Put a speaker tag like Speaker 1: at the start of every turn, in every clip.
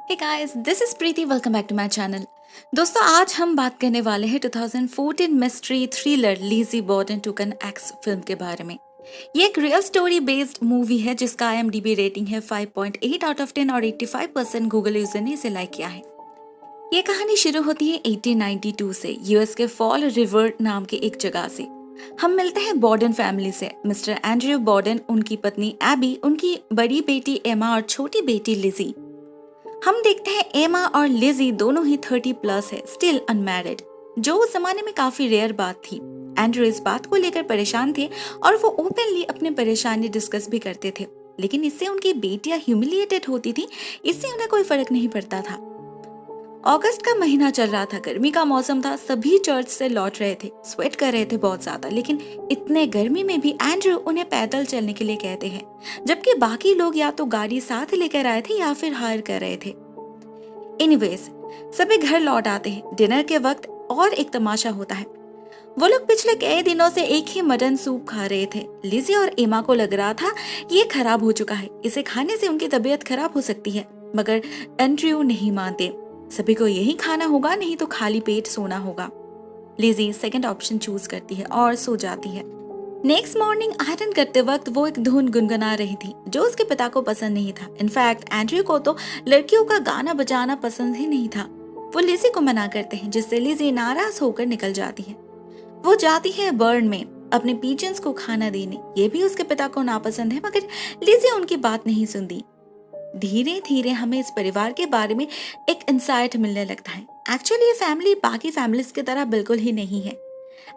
Speaker 1: Hey guys, this is Preeti. Welcome back to my channel. दोस्तों, आज हम बात करने वाले हैं 2014 मिस्ट्री थ्रिलर लिज़ी बॉर्डन टूक एन एक्स फिल्म के बारे में। ये एक रियल स्टोरी बेस्ड मूवी है जिसका IMDb रेटिंग है 5.8 आउट ऑफ 10 और 85% गूगल यूजर ने इसे लाइक किया है। ये कहानी शुरू होती है 1892 से यूएस के फॉल रिवर नाम के एक जगह से। हम मिलते हैं बॉर्डन फैमिली से। मिस्टर एंड्रयू बॉर्डन, उनकी पत्नी एबी, उनकी बड़ी बेटी एमा और छोटी बेटी लिजी। हम देखते हैं एमा और लिजी दोनों ही 30+ है, स्टिल अनमैरिड, जो उस जमाने में काफी रेयर बात थी। एंड्रयू इस बात को लेकर परेशान थे और वो ओपनली अपनी परेशानी डिस्कस भी करते थे, लेकिन इससे उनकी बेटियां ह्यूमिलिएटेड होती थी। इससे उन्हें कोई फर्क नहीं पड़ता था। अगस्त का महीना चल रहा था, गर्मी का मौसम था, सभी चर्च से लौट रहे थे, स्वेट कर रहे थे बहुत ज्यादा, लेकिन इतने गर्मी में भी एंड्रयू उन्हें पैदल चलने के लिए कहते हैं, जबकि बाकी लोग या तो गाड़ी साथ लेकर आए थे या फिर हायर कर रहे थे। एनीवेज, सभी घर लौट आते हैं डिनर के वक्त और एक तमाशा होता है। वो लोग पिछले कई दिनों से एक ही मटन सूप खा रहे थे। लिजी और एमा को लग रहा था ये खराब हो चुका है, इसे खाने से उनकी तबीयत खराब हो सकती है, मगर एंड्रयू नहीं मानते। सभी को यही खाना होगा, नहीं तो खाली पेट सोना होगा। लिजी सेकंड ऑप्शन चूज करती है और सो जाती है। नेक्स्ट मॉर्निंग आयरन करते वक्त वो एक धुन गुनगुना रही थी जो उसके पिता को पसंद नहीं था। इनफैक्ट एंड्रयू को तो लड़कियों का गाना बजाना पसंद ही नहीं था। वो लिजी को मना करते हैं, जिससे लिजी नाराज होकर निकल जाती है। वो जाती है बर्न में अपने पीजन्स को खाना देने। ये भी उसके पिता को नापसंद है, मगर लिजी उनकी बात नहीं सुनती। धीरे धीरे हमें इस परिवार के बारे में एक इंसाइट मिलने लगता है। एक्चुअली ये फैमिली बाकी फैमिलीज की तरह बिल्कुल ही नहीं है।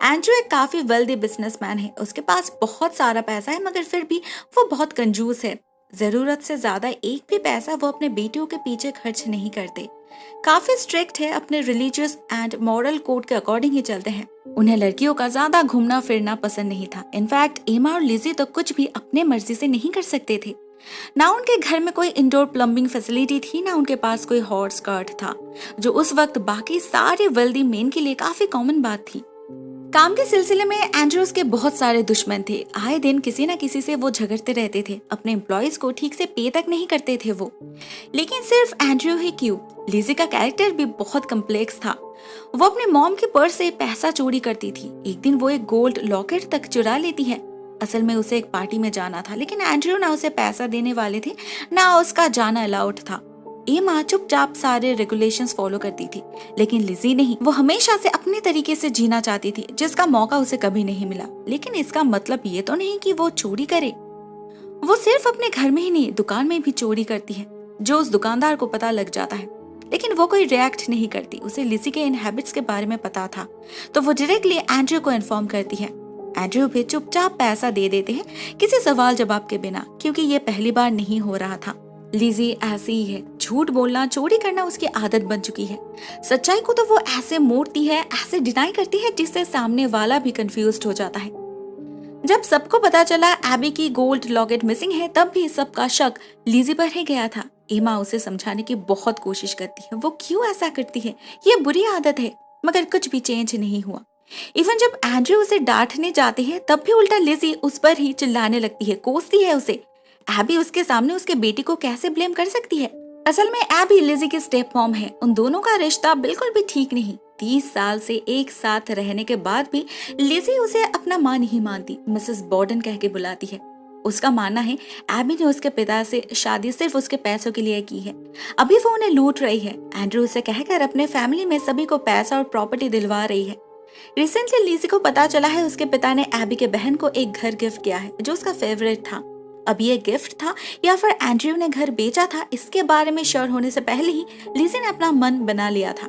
Speaker 1: एंड्रयू एक काफी वेल्दी बिजनेसमैन है, उसके पास बहुत सारा पैसा है, मगर फिर भी वो बहुत कंजूस है। जरूरत से ज्यादा एक भी पैसा वो अपने बेटियों के पीछे खर्च नहीं करते। काफी स्ट्रिक्ट है, अपने रिलीजियस एंड मॉरल कोड के अकॉर्डिंग ही चलते हैं। उन्हें लड़कियों का ज्यादा घूमना फिरना पसंद नहीं था। इनफैक्ट एमा और लिजी तो कुछ भी अपने मर्जी से नहीं कर सकते थे। ना उनके घर में कोई इंडोर प्लम्बिंग फैसिलिटी थी, ना उनके पास कोई हॉट स्कर्ट था, जो उस वक्त बाकी सारे वेल्दी मेन के लिए काफी कॉमन बात थी। काम के सिलसिले में एंड्रयूज के बहुत सारे दुश्मन थे। आए दिन किसी न किसी से वो झगड़ते रहते थे। अपने एम्प्लॉयज को ठीक से पे तक नहीं करते थे वो। लेकिन सिर्फ एंड्रयू ही क्यों, लिजी का कैरेक्टर भी बहुत कम्प्लेक्स था। वो अपने मॉम के पर्स से पैसा चोरी करती थी। एक दिन वो एक गोल्ड लॉकेट तक चुरा लेती है। असल में उसे एक पार्टी में जाना था, लेकिन एंड्रयू ना उसे पैसा देने वाले थे, ना उसका जाना अलाउड था। एमा चुपचाप सारे रेगुलेशंस फॉलो करती थी, लेकिन लिजी नहीं। वो हमेशा से अपने तरीके से जीना चाहती थी, जिसका मौका उसे कभी नहीं मिला। लेकिन इसका मतलब ये तो नहीं कि वो चोरी करे। वो सिर्फ अपने घर में ही नहीं, दुकान में भी चोरी करती है, जो उस दुकानदार को पता लग जाता है। लेकिन वो कोई रिएक्ट नहीं करती। उसे लिजी के इन हैबिट्स के बारे में पता था, तो वो डायरेक्टली एंड्रयू को इन्फॉर्म करती है। एंड्रयू भी चुपचाप पैसा दे देते हैं, किसी सवाल जवाब के बिना, क्योंकि ये पहली बार नहीं हो रहा था। लिजी ऐसी ही है, झूठ बोलना, चोरी करना उसकी आदत बन चुकी है। सच्चाई को तो वो ऐसे मोड़ती है, ऐसे डिनाई करती है, जिससे सामने वाला भी कंफ्यूज्ड हो जाता है। जब सबको पता चला एबी की गोल्ड लॉकेट मिसिंग है, तब भी सबका शक लिजी पर ही गया था। एमा उसे समझाने की बहुत कोशिश करती है, वो क्यों ऐसा करती है, ये बुरी आदत है, मगर कुछ भी चेंज नहीं हुआ। इवन जब एंड्रयू उसे डांटने जाते हैं, तब भी उल्टा लिजी उस पर ही चिल्लाने लगती है, कोसती है उसे। एबी उसके सामने उसके बेटी को कैसे ब्लेम कर सकती है। असल में एबी लिजी की स्टेप मॉम है। उन दोनों का रिश्ता बिल्कुल भी ठीक नहीं। 30 साल से एक साथ रहने के बाद भी लिजी उसे अपना माँ नहीं मानती, मिसेस बॉर्डन कह के बुलाती है। उसका मानना है एबी ने उसके पिता से शादी सिर्फ उसके पैसों के लिए की है। अभी वो उन्हें लूट रही है। एंड्रयू उसे कहकर अपने फैमिली में सभी को पैसा और प्रॉपर्टी दिलवा रही है। रिसेंटली लिजी को पता चला है उसके पिता ने एबी के बहन को एक घर गिफ्ट किया है, जो उसका फेवरेट था। अब ये गिफ्ट था या फिर एंड्रयू ने घर बेचा था, इसके बारे में श्योर होने से पहले ही लिजी ने अपना मन बना लिया था।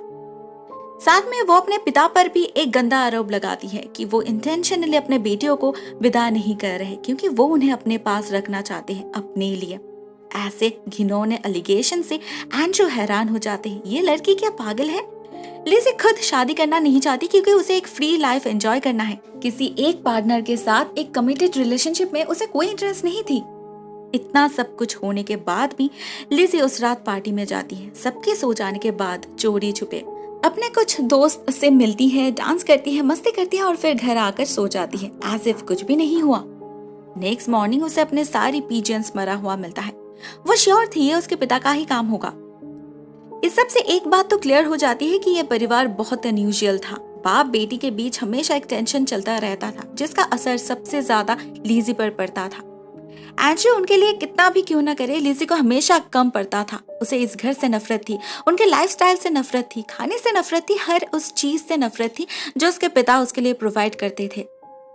Speaker 1: साथ में वो अपने पिता पर भी एक गंदा आरोप लगाती है कि वो इंटेंशनली अपने बेटियों को विदा नहीं कर रहे, क्योंकि वो उन्हें अपने पास रखना चाहते हैं अपने लिए। ऐसे घिनौने एलिगेशन से एंड्रयू हैरान हो जाते हैं, ये लड़की क्या पागल है। लिजी खुद शादी करना नहीं चाहती, क्योंकि उसे एक फ्री लाइफ एंजॉय करना है। किसी एक पार्टनर के साथ एक कमिटेड रिलेशनशिप में उसे कोई इंटरेस्ट नहीं थी। इतना सब कुछ होने के बाद भी लिजी उस रात पार्टी में जाती है। सबके सो जाने के बाद चोरी छुपे अपने कुछ दोस्त से मिलती है, डांस करती है, मस्ती करती है और फिर घर आकर सो जाती है, एज इफ कुछ भी नहीं हुआ। नेक्स्ट मॉर्निंग उसे अपने सारी पीजेंस मरा हुआ मिलता है। वो श्योर थी ये उसके पिता का ही काम होगा। इस सब से एक बात तो क्लियर हो जाती है कि यह परिवार बहुत अनयूजुअल था। बाप बेटी के बीच हमेशा एक टेंशन चलता रहता था, जिसका असर सबसे ज्यादा लिज़ी पर पड़ता था। एंड्रयू उनके लिए कितना भी क्यों ना करे, लिज़ी को हमेशा कम पड़ता था। उसे इस घर से नफरत थी, उनके लाइफस्टाइल से नफरत थी, खाने से नफरत थी, हर उस चीज से नफरत थी जो उसके पिता उसके लिए प्रोवाइड करते थे।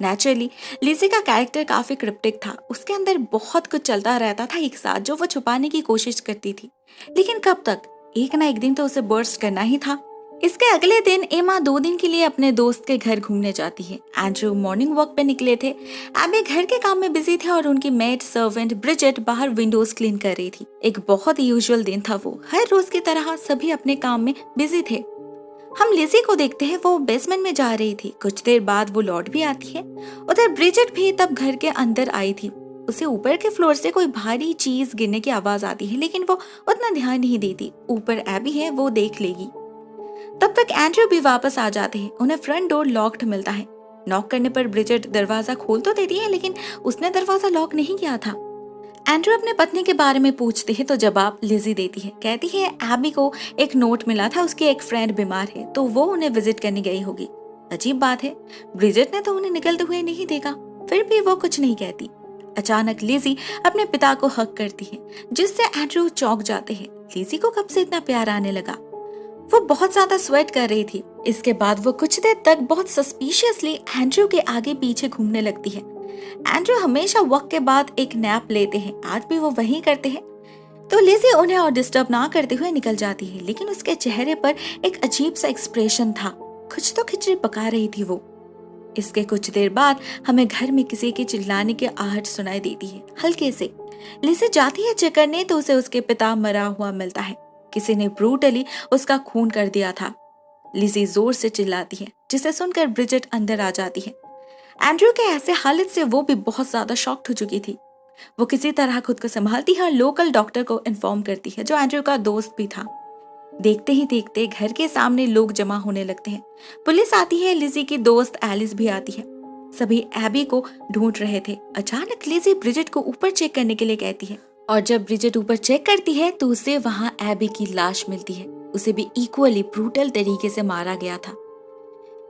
Speaker 1: नेचुरली लिज़ी का कैरेक्टर काफी क्रिप्टिक था। उसके अंदर बहुत कुछ चलता रहता था एक साथ, जो वो छुपाने की कोशिश करती थी, लेकिन कब तक? एक ना एक दिन तो उसे बर्स्ट करना ही था। इसके अगले दिन एमा 2 दिन के लिए अपने दोस्त के घर घूमने जाती है। एंड्रयू मॉर्निंग वॉक पे निकले थे, एबी घर के काम में बिजी थे और उनकी मेड सर्वेंट ब्रिजेट बाहर विंडोज क्लीन कर रही थी। एक बहुत ही यूजुअल दिन था वो, हर रोज की तरह सभी अपने काम में बिजी थे। हम लिज़ी को देखते हैं, वो बेसमेंट में जा रही थी। कुछ देर बाद वो लौट भी आती है। उधर ब्रिजेट भी तब घर के अंदर आई थी। उसे ऊपर के फ्लोर से कोई भारी चीज गिरने की आवाज आती है, लेकिन वो उतना ध्यान नहीं देती। ऊपर एबी है, वो देख लेगी। तब तक एंड्रयू भी वापस आ जाते हैं। उन्हें फ्रंट डोर लॉक्ड मिलता है। नॉक करने पर ब्रिजेट दरवाजा खोल तो देती है, लेकिन उसने दरवाजा लॉक नहीं किया था। एंड्रयू अपने पत्नी के बारे में पूछते हैं तो जवाब लिज़ी देती है। कहती है एबी को एक नोट मिला था, उसकी एक फ्रेंड बीमार है तो वो उन्हें विजिट करने गई होगी। अजीब बात है, ब्रिजेट ने तो उन्हें निकलते हुए नहीं देखा, फिर भी वो कुछ नहीं कहती। अचानक लिज़ी अपने पिता को हक करती है, जिससे एंड्रयू चौंक जाते हैं। लिज़ी को कब से इतना प्यार आने लगा? वो बहुत ज्यादा स्वेट कर रही थी। इसके बाद वो कुछ देर तक बहुत सस्पिशियसली एंड्रयू के आगे पीछे घूमने लगती है। एंड्रयू हमेशा वक्त के बाद एक नैप लेते हैं, आज भी वो वही करते हैं। तो लिज़ी उन्हें और डिस्टर्ब ना करते हुए निकल जाती है, लेकिन उसके चेहरे पर एक अजीब सा एक्सप्रेशन था। कुछ तो खिचड़ी पका रही थी वो। इसके कुछ देर बाद हमें घर में किसी के चिल्लाने की आहट सुनाई देती है, हल्के से। लिज़ी जाती है चेक करने तो उसे उसके पिता मरा हुआ मिलता है। किसी ने ब्रूटली उसका खून कर दिया था। लिज़ी जोर से चिल्लाती है, जिसे सुनकर ब्रिजेट अंदर आ जाती है। एंड्रयू के ऐसे हालत से वो भी बहुत ज्यादा शॉक्ड हो चुकी थी। वो किसी तरह खुद को संभालती है, लोकल डॉक्टर को इन्फॉर्म करती है, जो एंड्रयू का दोस्त भी था। देखते ही देखते घर के सामने लोग जमा होने लगते हैं। पुलिस आती है, लिज़ी की दोस्त एलिस भी आती है। सभी एबी को ढूंढ रहे थे। अचानक लिज़ी ब्रिजेट को ऊपर चेक करने के लिए कहती है, और जब ब्रिजेट ऊपर चेक करती है तो उसे वहां एबी की लाश मिलती है। उसे भी इक्वली ब्रूटल तरीके से मारा गया था।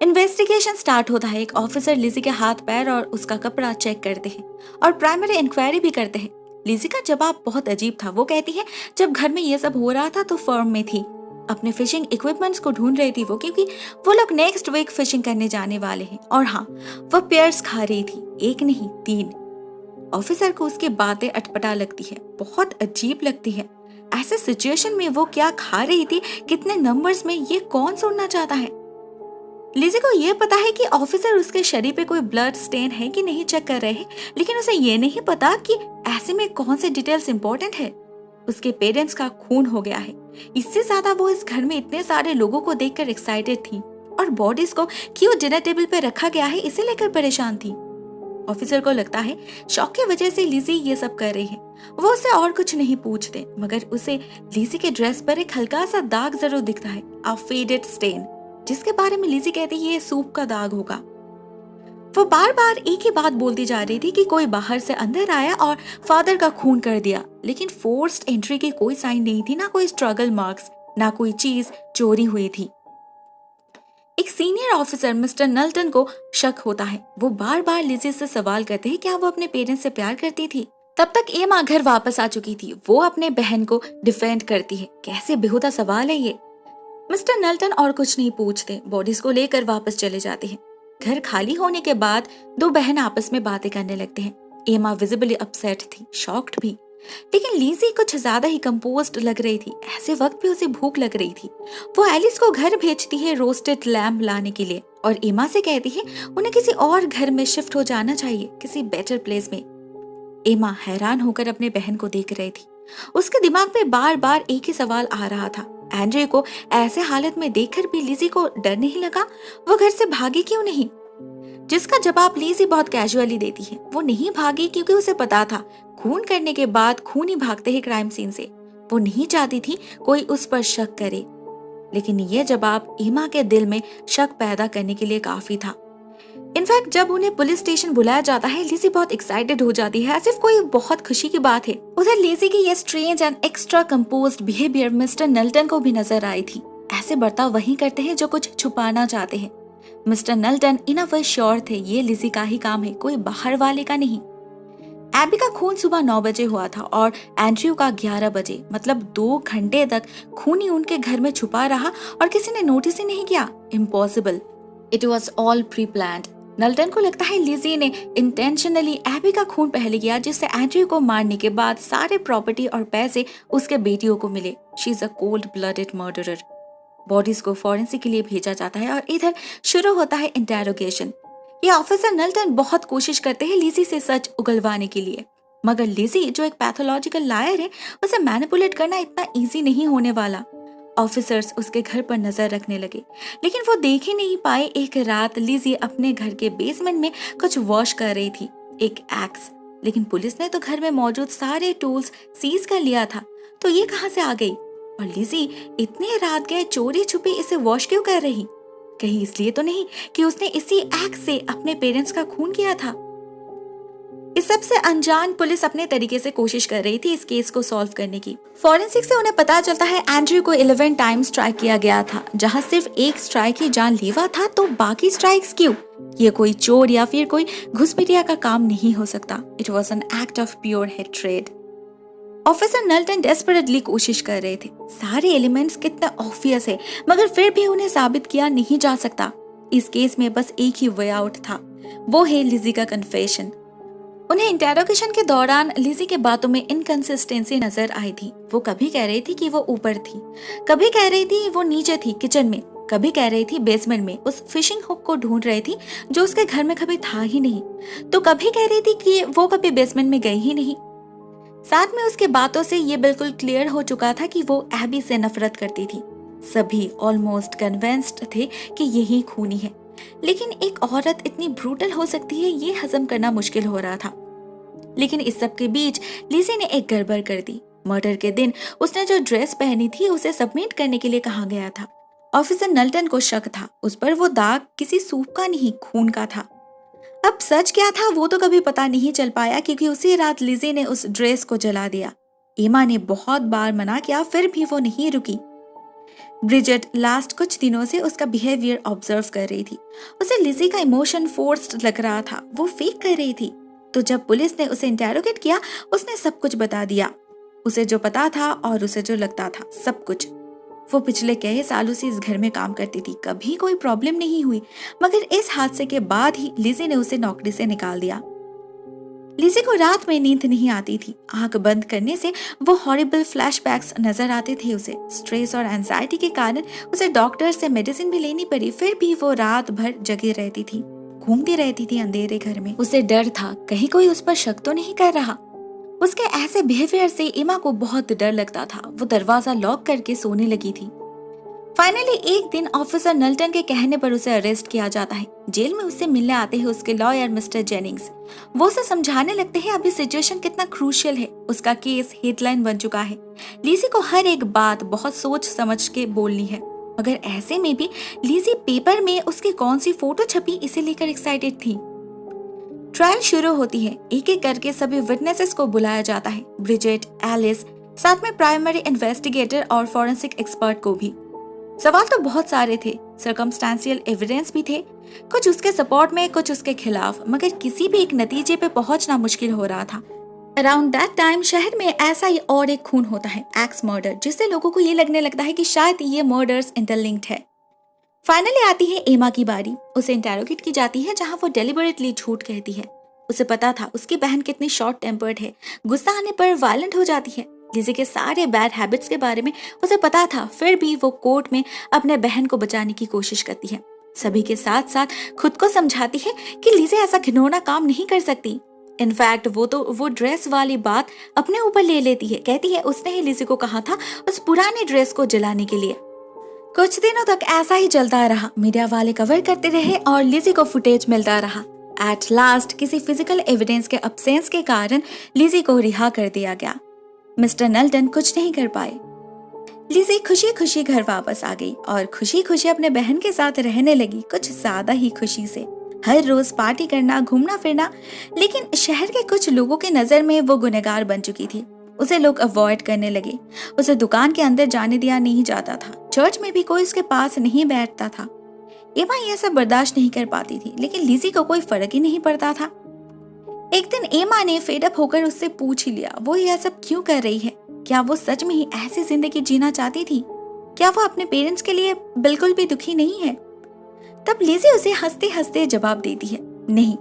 Speaker 1: इन्वेस्टिगेशन स्टार्ट होता है। एक ऑफिसर लिज़ी के हाथ पैर और उसका कपड़ा चेक करते हैं और प्राइमरी इंक्वायरी भी करते हैं। लिज़ी का जवाब बहुत अजीब था। वो कहती है, जब घर में ये सब हो रहा था तो फर्म में थी, अपने फिशिंग इक्विपमेंट्स को ढूंढ रही थी वो, क्योंकि वो लोग नेक्स्ट वीक फिशिंग करने जाने वाले हैं। और हाँ, वो पेयर्स खा रही थी, एक नहीं 3। ऑफिसर को उसकी बातें अटपटा लगती है, बहुत अजीब लगती है। ऐसे सिचुएशन में वो क्या खा रही थी, कितने नंबर्स में, ये कौन सुनना चाहता है? लिज़ी को ये पता है कि ऑफिसर उसके शरीर पे कोई ब्लड स्टेन है कि नहीं चेक कर रहे हैं, लेकिन उसे ये नहीं पता कि ऐसे में कौन से डिटेल्स इंपॉर्टेंट है। उसके पेरेंट्स का खून हो गया है। इससे ज्यादा वो इस घर में इतने सारे लोगों को देखकर एक्साइटेड थी, और बॉडीज को क्यों डिनर टेबल पे रखा गया है इसे लेकर परेशान थी। ऑफिसर को लगता है शौक की वजह से लिज़ी ये सब कर रही है। वो उसे और कुछ नहीं पूछते, मगर उसे लिज़ी के ड्रेस पर एक हल्का सा दाग जरूर दिखता है, अ फेडेड स्टेन, जिसके बारे में लिज़ी कहती है ये सूप का दाग होगा। वो बार बार एक ही बात बोलती जा रही थी कि कोई बाहर से अंदर आया और फादर का खून कर दिया, लेकिन फोर्स्ड एंट्री की कोई साइन नहीं थी, ना कोई स्ट्रगल मार्क्स, ना कोई चीज चोरी हुई थी। एक सीनियर ऑफिसर मिस्टर नल्टन को शक होता है। वो बार बार लिज़ी से सवाल करते हैं क्या वो अपने पेरेंट्स से प्यार करती थी। तब तक एमा घर वापस आ चुकी थी। वो अपने बहन को डिफेंड करती है। कैसे बेहुदा सवाल है ये। मिस्टर नल्टन और कुछ नहीं पूछते, बॉडीज को लेकर वापस चले जाते हैं। घर खाली होने के बाद 2 बहन आपस में बातें करने लगते हैं। एमा विजिबली अपसेट थी, शॉक्ड भी, लेकिन लिज़ी कुछ ज्यादा ही कंपोज्ड लग रही थी। ऐसे वक्त भी उसे भूख लग रही थी। वो एलिस को घर भेजती है रोस्टेड लैम्प लाने के लिए, और एमा से कहती है उन्हें किसी और घर में शिफ्ट हो जाना चाहिए, किसी बेटर प्लेस में। एमा हैरान होकर अपने बहन को देख रही थी। उसके दिमाग में बार बार एक ही सवाल आ रहा था, एंड्रयू को ऐसे हालत में देखकर भी लिज़ी को डर नहीं लगा? वो घर से भागी क्यों नहीं? जिसका जवाब लिज़ी बहुत कैजुअली देती है। वो नहीं भागी क्योंकि उसे पता था खून करने के बाद खून ही भागते हैं क्राइम सीन से। वो नहीं चाहती थी कोई उस पर शक करे, लेकिन ये जवाब एमा के दिल में शक पैदा करने के लिए काफी था। इनफैक्ट जब उन्हें पुलिस स्टेशन बुलाया जाता है, लिज़ी बहुत एक्साइटेड हो जाती है, ऐसे कोई बहुत खुशी की बात है। उधर लिज़ी की ये strange and extra composed behaviour mister Knowlton को भी नजर आई थी। ऐसे बर्ताव वही करते हैं जो कुछ छुपाना चाहते हैं। मिस्टर नल्टन इन अ वे श्योर थे ये लिज़ी का ही काम है, कोई बाहर वाले का नहीं। एबी का खून सुबह 9 बजे हुआ था और एंड्रयू का 11 बजे, मतलब 2 घंटे तक खून ही उनके घर में छुपा रहा और किसी ने नोटिस ही नहीं किया। Impossible. It was all pre planned. Knowlton को लगता है लिज़ी ने इंटेंशनली एबी का खून पहले किया, जिससे एंड्रयू को मारने के बाद सारे प्रॉपर्टी और पैसे उसके बेटियों को मिले। She is a cold blooded murderer. Bodies को फॉरेंसिक के लिए भेजा जाता है और इधर शुरू होता है इंटेरोगेशन। ये ऑफिसर नल्टन बहुत कोशिश करते हैं लिज़ी से सच उगलवाने के लिए, मगर लिज़ी जो एक पैथोलॉजिकल लायर है, उसे मैनिपुलेट करना इतना इजी नहीं होने वाला। ऑफिसर्स उसके घर पर नजर रखने लगे, लेकिन वो देख ही नहीं पाए एक रात लिज़ी अपने घर के बेसमेंट में कुछ वॉश कर रही थी, एक एक्स। लेकिन पुलिस ने तो घर में मौजूद सारे टूल्स सीज कर लिया था, तो ये कहां से आ गई? और लिज़ी इतने रात गए चोरी छुपी इसे वॉश क्यों कर रही? कहीं इसलिए तो नहीं कि उसने इसी एक्स से अपने पेरेंट्स का खून किया था? इस सब से अनजान पुलिस अपने तरीके से कोशिश कर रही थी इस केस को सॉल्व करने की। फॉरेंसिक से उन्हें पता चलता है एंड्रयू को 11 टाइम स्ट्राइक किया गया था, जहां सिर्फ एक स्ट्राइक ही जानलेवा था, तो बाकी स्ट्राइक्स क्यों? ये कोई चोर या फिर कोई घुसपैठिया का काम नहीं हो सकता। It was an act of pure hatred. Officer Knowlton desperately कोशिश कर रहे थे। सारे एलिमेंट्स कितना ऑब्वियस है, मगर फिर भी उन्हें साबित किया नहीं जा सकता। इस केस में बस एक ही वे आउट था, वो है लिज़ी का कन्फेशन। उन्हें इंटेरोगेशन के दौरान लिज़ी के बातों में इनकंसिस्टेंसी नजर आई थी। वो कभी कह रही थी कि वो ऊपर थी, कभी कह रही थी वो नीचे थी किचन में, कभी कह रही थी बेसमेंट में उस फिशिंग हुक को ढूंढ रही थी जो उसके घर में कभी था ही नहीं, तो कभी कह रही थी कि वो कभी बेसमेंट में गई ही नहीं। साथ में उसके बातों से ये बिल्कुल क्लियर हो चुका था कि वो एबी से नफरत करती थी। सभी ऑलमोस्ट कन्विंस्ड थे कि यही खूनी है, लेकिन एक औरत इतनी ब्रूटल हो सकती है ये हजम करना मुश्किल हो रहा था। लेकिन इस सब के बीच लिज़ी ने एक गड़बड़ कर दी। मर्डर के दिन उसने जो ड्रेस पहनी थी उसे सबमिट करने के लिए कहा गया था। ऑफिसर नल्टन को शक था उस पर वो दाग किसी सूप का नहीं खून का था। अब सच क्या था वो तो कभी पता नहीं चल पाया, क्योंकि उसी रात लिज़ी ने उस ड्रेस को जला दिया। एमा ने बहुत बार मना किया, फिर भी वो नहीं रुकी। ब्रिजेट लास्ट कुछ दिनों से उसका बिहेवियर ऑब्जर्व कर रही थी। उसे लिज़ी का इमोशन फोर्स्ड लग रहा था, वो फेक कर रही थी। तो जब पुलिस ने उसे इंटेरोगेट किया, उसने सब कुछ बता दिया, उसे जो पता था और उसे जो लगता था, सब कुछ। वो पिछले कई सालों से इस घर में काम करती थी, कभी कोई प्रॉब्लम नहीं हुई, मगर इस हादसे के बाद ही लिज़ी ने उसे नौकरी से निकाल दिया। लिज़ी को रात में नींद नहीं आती थी। आंख बंद करने से वो हॉरिबल फ्लैशबैक्स नजर आते थे उसे। स्ट्रेस और एंजाइटी के कारण उसे डॉक्टर से मेडिसिन भी लेनी पड़ी, फिर भी वो रात भर जगी रहती थी, घूमती रहती थी अंधेरे घर में। उसे डर था कहीं कोई उस पर शक तो नहीं कर रहा। उसके ऐसे बिहेवियर से एमा को बहुत डर लगता था। वो दरवाजा लॉक करके सोने लगी थी। फाइनली एक दिन ऑफिसर नल्टन के कहने पर उसे अरेस्ट किया जाता है। जेल में उससे मिलने आते हैं उसके लॉयर मिस्टर जेनिंग्स। वो उसे समझाने लगते हैं अभी सिचुएशन कितना क्रूशियल है, उसका केस हेडलाइन बन चुका है। लिज़ी को हर एक बात बहुत सोच समझ के बोलनी है, मगर ऐसे में भी लिज़ी पेपर में उसकी कौन सी फोटो छपी इसे लेकर एक्साइटेड थी। ट्रायल शुरू होती है। एक एक करके सभी विटनेसेस को बुलाया जाता है, ब्रिजेट, एलिस, साथ में प्राइमरी इन्वेस्टिगेटर और फॉरेंसिक एक्सपर्ट को भी। सवाल तो बहुत सारे थे, सर्कमस्टेंशियल एविडेंस भी थे, कुछ उसके सपोर्ट में कुछ उसके खिलाफ, मगर किसी भी एक नतीजे पे पहुंचना मुश्किल हो रहा था। अराउंड दैट टाइम शहर में ऐसा ही और एक खून होता है, एक्स मर्डर, जिससे लोगों को ये लगने लगता है कि शायद ये मर्डर्स इंटरलिंक्ड है। फाइनली आती है एमा की बारी। उसे इंटेरोगेट की जाती है, जहां वो डेलिबरेटली झूठ कहती है। उसे पता था उसकी बहन कितनी शॉर्ट टेम्पर्ड है, गुस्सा आने पर वायलेंट हो जाती है। लिज़ी के सारे बैड हैबिट्स के बारे में उसे पता था, फिर भी वो कोर्ट में अपने बहन को बचाने की कोशिश करती है। सभी के साथ साथ खुद को समझाती है कि लिज़ी ऐसा घिनौना काम नहीं कर सकती। इनफैक्ट वो ड्रेस वाली बात अपने ऊपर ले लेती है, कहती है उसने ही लिज़ी को कहा था उस पुराने ड्रेस को जलाने के लिए। कुछ दिनों तक ऐसा ही चलता रहा। मीडिया वाले कवर करते रहे और लिज़ी को फुटेज मिलता रहा। एट लास्ट किसी फिजिकल एविडेंस के अब्सेंस के कारण लिज़ी को रिहा कर दिया गया। मिस्टर नल्टन कुछ नहीं कर पाए। लिज़ी खुशी खुशी घर वापस आ गई और खुशी खुशी अपने बहन के साथ रहने लगी, कुछ ज्यादा ही खुशी से। हर रोज पार्टी करना, घूमना फिरना, लेकिन शहर के कुछ लोगों की नजर में वो गुनहगार बन चुकी थी। उसे लोग अवॉइड करने लगे। उसे दुकान के अंदर जाने दिया नहीं जाता था। चर्च में भी कोई उसके पास नहीं बैठता था। एमा यह सब बर्दाश्त नहीं कर पाती थी, लेकिन लिजी को कोई फर्क ही नहीं पड़ता था। एक दिन एमा ने फेडअप होकर उससे पूछ ही लिया, वो यह सब क्यों कर रही है? क्या वो सच में ही ऐसी जिंदगी जीना चाहती थी? क्या वो अपने पेरेंट्स के लिए बिल्कुल भी दुखी नहीं है? तब लिजी उसे हंसते हंसते जवाब देती है, नहीं,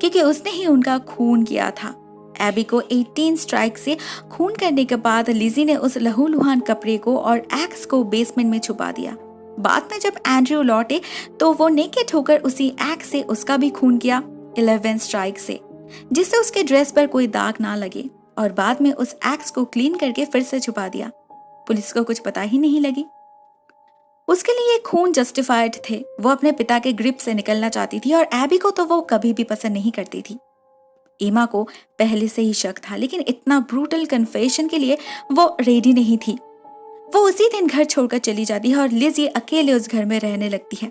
Speaker 1: क्योंकि उसने ही उनका खून किया था। एबी को 18 स्ट्राइक से खून करने के बाद लिजी ने उस लहूलुहान कपड़े को और एक्स को बेसमेंट में छुपा दिया। बाद में जब एंड्रयू लौटे तो वो नेकेड होकर उसी एक्स से उसका भी खून किया 11 स्ट्राइक से, जिससे उसके ड्रेस पर कोई दाग ना लगे, और बाद में उस एक्स को क्लीन करके फिर से छुपा दिया। पुलिस को कुछ पता ही नहीं लगी। उसके लिए खून जस्टिफाइड थे। वो अपने पिता के ग्रिप से निकलना चाहती थी और एबी को तो वो कभी भी पसंद नहीं करती थी। एमा को पहले से ही शक था, लेकिन इतना ब्रूटल कन्फेशन के लिए वो रेडी नहीं थी। वो उसी दिन घर छोड़कर चली जाती है और लिजी अकेले उस घर में रहने लगती है।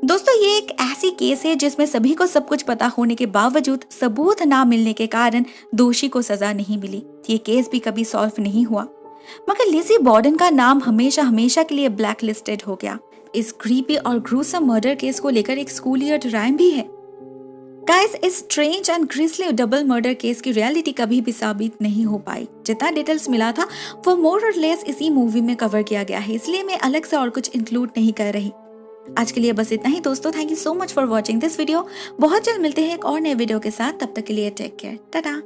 Speaker 1: दोस्तों, ये एक ऐसी केस है जिसमें सभी को सब कुछ पता होने के बावजूद सबूत ना मिलने के कारण दोषी को सजा नहीं मिली। ये केस भी कभी सॉल्व नहीं हुआ, मगर लिजी बॉर्डन का नाम हमेशा हमेशा के लिए ब्लैक लिस्टेड हो गया। इस क्रीपी और ग्रूसम मर्डर केस को लेकर एक स्कूल ईयर राइम भी है। गाइस, इस strange and grisly double murder case की रियलिटी कभी भी साबित नहीं हो पाई। जितना डिटेल्स मिला था वो मोर और लेस इसी मूवी में कवर किया गया है, इसलिए मैं अलग से और कुछ इंक्लूड नहीं कर रही। आज के लिए बस इतना ही दोस्तों। Thank you so much for watching this video. बहुत जल्द मिलते हैं एक और नए वीडियो के साथ। तब तक के लिए टेक केयर, टाटा।